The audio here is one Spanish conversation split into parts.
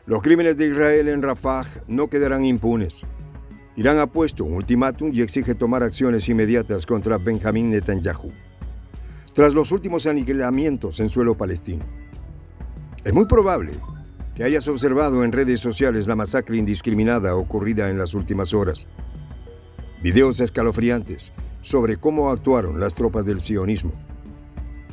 Los crímenes de Israel en Rafah no quedarán impunes. Irán ha puesto un ultimátum y exige tomar acciones inmediatas contra Benjamín Netanyahu, tras los últimos aniquilamientos en suelo palestino. Es muy probable que hayas observado en redes sociales la masacre indiscriminada ocurrida en las últimas horas. Videos escalofriantes sobre cómo actuaron las tropas del sionismo.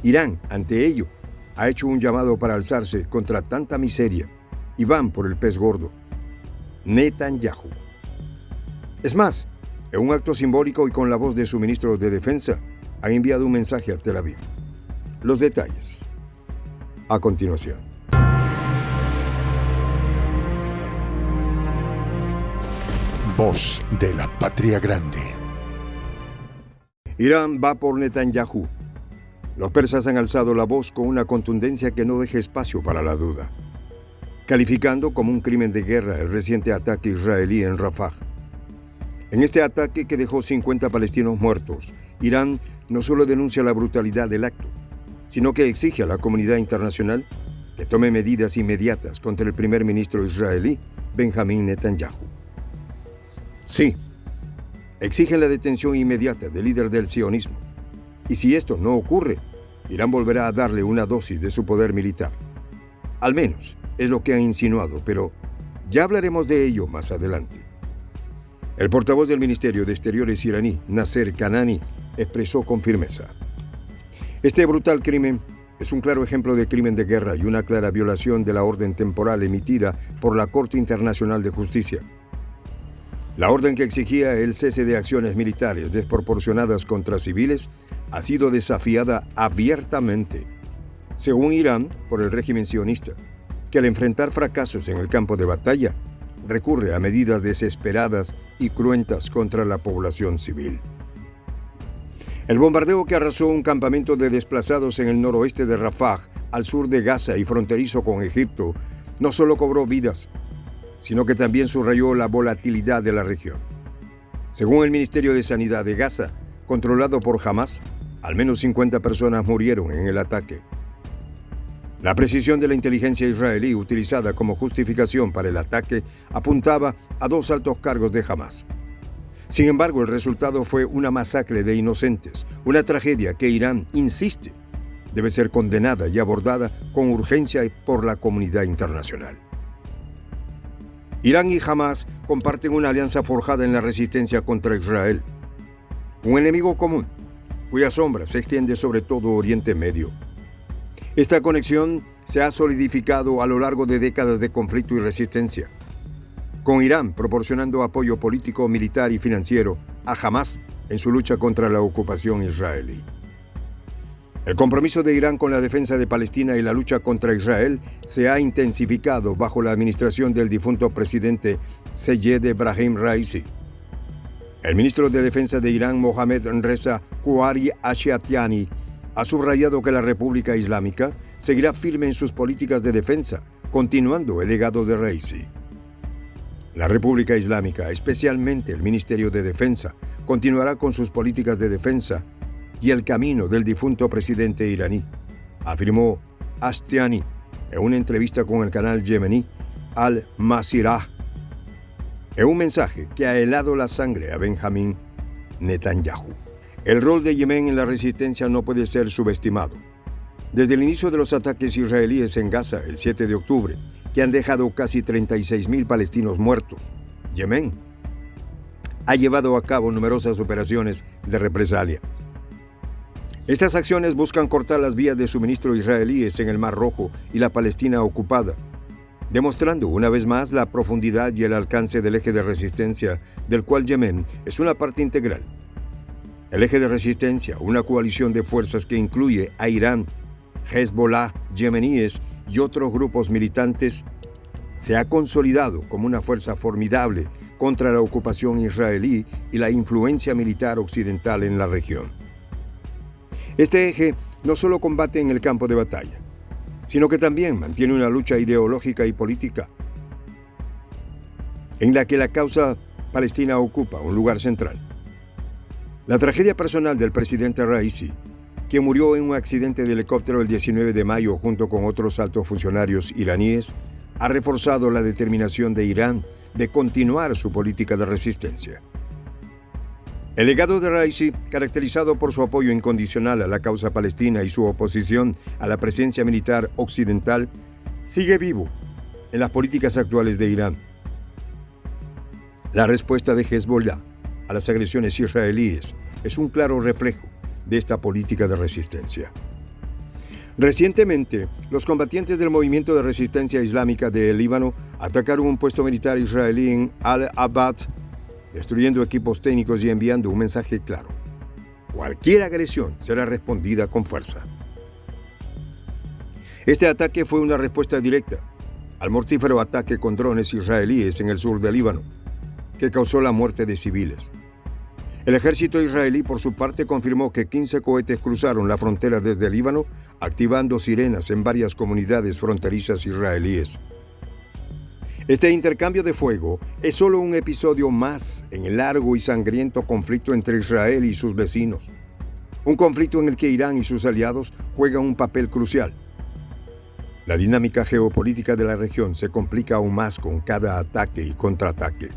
Irán, ante ello, ha hecho un llamado para alzarse contra tanta miseria y van por el pez gordo, Netanyahu. Es más, en un acto simbólico y con la voz de su ministro de Defensa, han enviado un mensaje a Tel Aviv. Los detalles a continuación. Voz de la Patria Grande. Irán va por Netanyahu. Los persas han alzado la voz con una contundencia que no deja espacio para la duda, calificando como un crimen de guerra el reciente ataque israelí en Rafah. En este ataque, que dejó 50 palestinos muertos, Irán no solo denuncia la brutalidad del acto, sino que exige a la comunidad internacional que tome medidas inmediatas contra el primer ministro israelí, Benjamín Netanyahu. Sí, exigen la detención inmediata del líder del sionismo. Y si esto no ocurre, Irán volverá a darle una dosis de su poder militar. Al menos es lo que han insinuado, pero ya hablaremos de ello más adelante. El portavoz del Ministerio de Exteriores iraní, Nasser Kanani, expresó con firmeza: este brutal crimen es un claro ejemplo de crimen de guerra y una clara violación de la orden temporal emitida por la Corte Internacional de Justicia. La orden que exigía el cese de acciones militares desproporcionadas contra civiles ha sido desafiada abiertamente, según Irán, por el régimen sionista, que al enfrentar fracasos en el campo de batalla, recurre a medidas desesperadas y cruentas contra la población civil. El bombardeo que arrasó un campamento de desplazados en el noroeste de Rafah, al sur de Gaza y fronterizo con Egipto, no solo cobró vidas, sino que también subrayó la volatilidad de la región. Según el Ministerio de Sanidad de Gaza, controlado por Hamas, al menos 50 personas murieron en el ataque. La precisión de la inteligencia israelí utilizada como justificación para el ataque apuntaba a 2 altos cargos de Hamas. Sin embargo, el resultado fue una masacre de inocentes, una tragedia que Irán insiste debe ser condenada y abordada con urgencia por la comunidad internacional. Irán y Hamas comparten una alianza forjada en la resistencia contra Israel, un enemigo común cuya sombra se extiende sobre todo Oriente Medio. Esta conexión se ha solidificado a lo largo de décadas de conflicto y resistencia, con Irán proporcionando apoyo político, militar y financiero a Hamas en su lucha contra la ocupación israelí. El compromiso de Irán con la defensa de Palestina y la lucha contra Israel se ha intensificado bajo la administración del difunto presidente Seyed Ebrahim Raisi. El ministro de Defensa de Irán, Mohammad Reza Kouari Ashtiani, ha subrayado que la República Islámica seguirá firme en sus políticas de defensa, continuando el legado de Raisi. La República Islámica, especialmente el Ministerio de Defensa, continuará con sus políticas de defensa y el camino del difunto presidente iraní, afirmó Ashtiani en una entrevista con el canal yemení Al Masirah, en un mensaje que ha helado la sangre a Benjamín Netanyahu. El rol de Yemen en la resistencia no puede ser subestimado. Desde el inicio de los ataques israelíes en Gaza el 7 de octubre, que han dejado casi 36.000 palestinos muertos, Yemen ha llevado a cabo numerosas operaciones de represalia. Estas acciones buscan cortar las vías de suministro israelíes en el Mar Rojo y la Palestina ocupada, demostrando una vez más la profundidad y el alcance del eje de resistencia del cual Yemen es una parte integral. El eje de resistencia, una coalición de fuerzas que incluye a Irán, Hezbollah, yemeníes y otros grupos militantes, se ha consolidado como una fuerza formidable contra la ocupación israelí y la influencia militar occidental en la región. Este eje no solo combate en el campo de batalla, sino que también mantiene una lucha ideológica y política, en la que la causa palestina ocupa un lugar central. La tragedia personal del presidente Raisi, que murió en un accidente de helicóptero el 19 de mayo junto con otros altos funcionarios iraníes, ha reforzado la determinación de Irán de continuar su política de resistencia. El legado de Raisi, caracterizado por su apoyo incondicional a la causa palestina y su oposición a la presencia militar occidental, sigue vivo en las políticas actuales de Irán. La respuesta de Hezbollah a las agresiones israelíes es un claro reflejo de esta política de resistencia. Recientemente, los combatientes del movimiento de resistencia islámica del Líbano atacaron un puesto militar israelí en Al-Abad, destruyendo equipos técnicos y enviando un mensaje claro: cualquier agresión será respondida con fuerza. Este ataque fue una respuesta directa al mortífero ataque con drones israelíes en el sur del Líbano, que causó la muerte de civiles. El ejército israelí, por su parte, confirmó que 15 cohetes cruzaron la frontera desde el Líbano, activando sirenas en varias comunidades fronterizas israelíes. Este intercambio de fuego es solo un episodio más en el largo y sangriento conflicto entre Israel y sus vecinos. Un conflicto en el que Irán y sus aliados juegan un papel crucial. La dinámica geopolítica de la región se complica aún más con cada ataque y contraataque.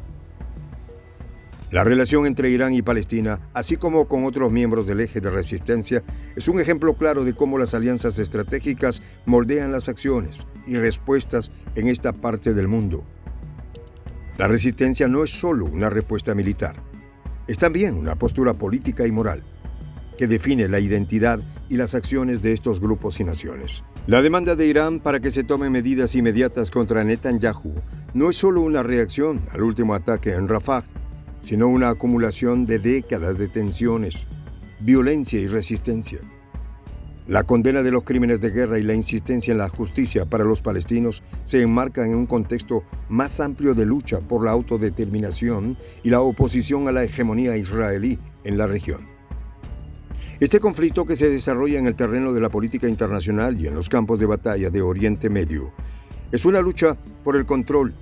La relación entre Irán y Palestina, así como con otros miembros del eje de resistencia, es un ejemplo claro de cómo las alianzas estratégicas moldean las acciones y respuestas en esta parte del mundo. La resistencia no es solo una respuesta militar, es también una postura política y moral que define la identidad y las acciones de estos grupos y naciones. La demanda de Irán para que se tomen medidas inmediatas contra Netanyahu no es solo una reacción al último ataque en Rafah, sino una acumulación de décadas de tensiones, violencia y resistencia. La condena de los crímenes de guerra y la insistencia en la justicia para los palestinos se enmarcan en un contexto más amplio de lucha por la autodeterminación y la oposición a la hegemonía israelí en la región. Este conflicto, que se desarrolla en el terreno de la política internacional y en los campos de batalla de Oriente Medio, es una lucha por el control,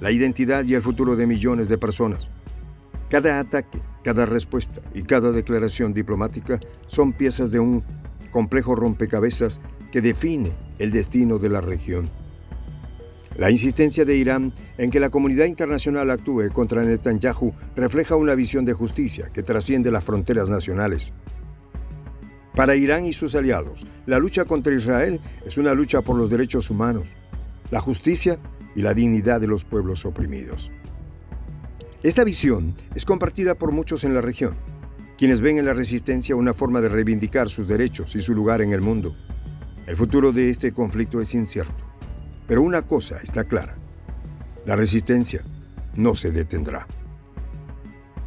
la identidad y el futuro de millones de personas. Cada ataque, cada respuesta y cada declaración diplomática son piezas de un complejo rompecabezas que define el destino de la región. La insistencia de Irán en que la comunidad internacional actúe contra Netanyahu refleja una visión de justicia que trasciende las fronteras nacionales. Para Irán y sus aliados, la lucha contra Israel es una lucha por los derechos humanos, la justicia y la dignidad de los pueblos oprimidos. Esta visión es compartida por muchos en la región, quienes ven en la resistencia una forma de reivindicar sus derechos y su lugar en el mundo. El futuro de este conflicto es incierto, pero una cosa está clara: la resistencia no se detendrá.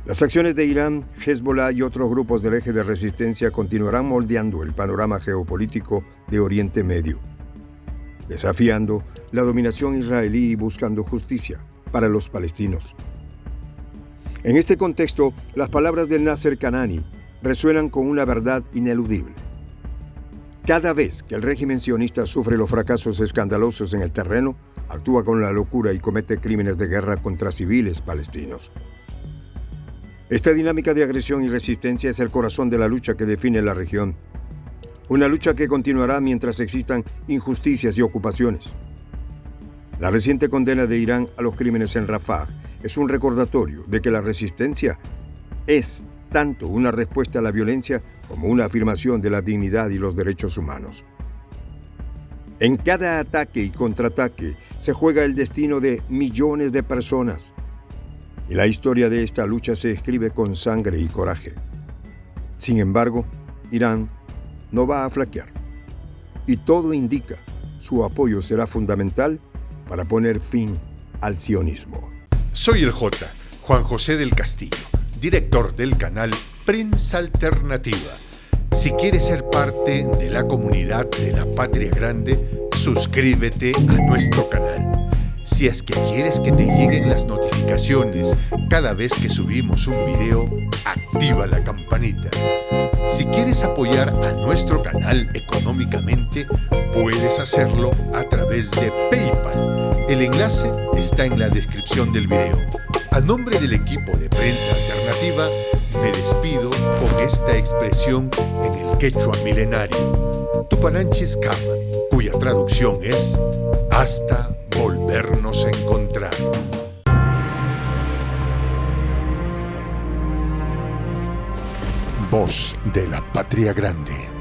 Las acciones de Irán, Hezbollah y otros grupos del eje de resistencia continuarán moldeando el panorama geopolítico de Oriente Medio, desafiando la dominación israelí y buscando justicia para los palestinos. En este contexto, las palabras de Nasser Kanani resuenan con una verdad ineludible. Cada vez que el régimen sionista sufre los fracasos escandalosos en el terreno, actúa con la locura y comete crímenes de guerra contra civiles palestinos. Esta dinámica de agresión y resistencia es el corazón de la lucha que define la región. Una lucha que continuará mientras existan injusticias y ocupaciones. La reciente condena de Irán a los crímenes en Rafah es un recordatorio de que la resistencia es tanto una respuesta a la violencia como una afirmación de la dignidad y los derechos humanos. En cada ataque y contraataque se juega el destino de millones de personas, y la historia de esta lucha se escribe con sangre y coraje. Sin embargo, Irán no va a flaquear, y todo indica su apoyo será fundamental para poner fin al sionismo. Soy el Juan José del Castillo, director del canal Prensa Alternativa. Si quieres ser parte de la comunidad de la Patria Grande, suscríbete a nuestro canal. Si es que quieres que te lleguen las notificaciones cada vez que subimos un video, activa la campanita. Si quieres apoyar a nuestro canal económicamente, puedes hacerlo a través de PayPal. El enlace está en la descripción del video. A nombre del equipo de Prensa Alternativa, me despido con esta expresión en el quechua milenario, Tupananchis Kama, cuya traducción es hasta volver. volvernos a encontrar. Voz de la Patria Grande.